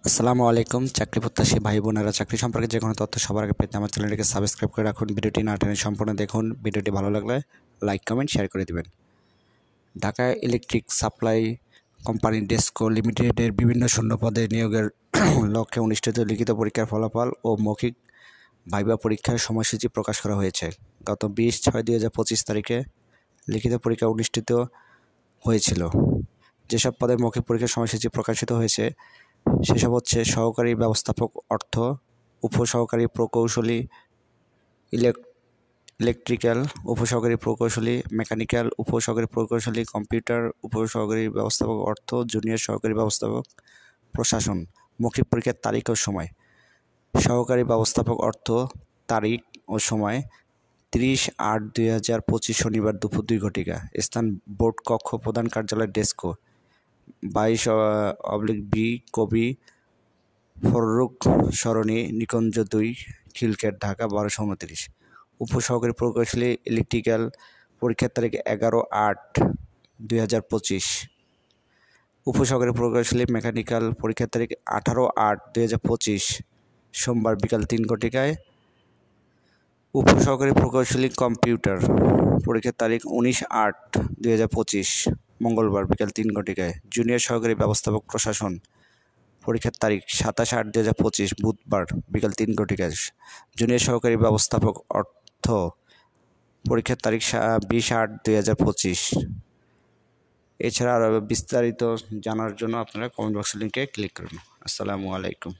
আসসালামু আলাইকুম চাকরি প্রত্যাশী ভাই বোনেরা, চাকরি সম্পর্কে যে কোনো তথ্য সবার আগে পেতে আমার চ্যানেলটিকে সাবস্ক্রাইব করে রাখুন। ভিডিওটি না টেনে সম্পূর্ণ দেখুন। ভিডিওটি ভালো লাগলে লাইক কমেন্ট শেয়ার করে দিবেন। Dhaka electric supply company DESCO লিমিটেডের বিভিন্ন শূন্য পদে নিয়োগের লক্ষ্যে অনুষ্ঠিত লিখিত পরীক্ষার ফলাফল ও মৌখিক ভাইবা পরীক্ষার সময়সূচি প্রকাশ করা হয়েছে। গত 20/6/2025 তারিখে লিখিত পরীক্ষা অনুষ্ঠিত হয়েছিল। যেসব পদের মৌখিক পরীক্ষার সময়সূচি প্রকাশিত হয়েছে সেসব হচ্ছে: সহকারী ব্যবস্থাপক অর্থ, উপসহকারী প্রকৌশলী ইলেকট্রিক্যাল, উপসহকারী প্রকৌশলী মেকানিক্যাল, উপসহকারী প্রকৌশলী কম্পিউটার, উপসহকারী ব্যবস্থাপক অর্থ, জুনিয়র সহকারী ব্যবস্থাপক প্রশাসন। মৌখিক পরীক্ষার তারিখ ও সময়: সহকারী ব্যবস্থাপক অর্থ তারিখ ও সময় 30/8/2025 শনিবার দুপুর 2 স্থান বোর্ড কক্ষ, প্রধান কার্যালয়, ডেসকো 22/B কবি ফররুখ সরণি, নিকুঞ্জ 2, খিলক্ষেত, ঢাকা 1229। উপসহকারী প্রকৌশলী ইলেকট্রিক্যাল পরীক্ষার তারিখ 11/8/2025। উপসহকারী প্রকৌশলী মেকানিক্যাল পরীক্ষার তারিখ 18/8/2025 সোমবার বিকাল 3 উপসহকারী প্রকৌশলী কম্পিউটার পরীক্ষার তারিখ 19/8/2025 মঙ্গলবার বিকাল 3 জুনিয়র সহকারী ব্যবস্থাপক প্রশাসন পরীক্ষার তারিখ 27/8/2025 বুধবার বিকাল 3 জুনিয়র সহকারী ব্যবস্থাপক অর্থ পরীক্ষার তারিখ 20/8/2025। এছাড়া আরও বিস্তারিত জানার জন্য আপনারা কমেন্ট বক্সের লিঙ্কে ক্লিক করুন। আসসালামু আলাইকুম।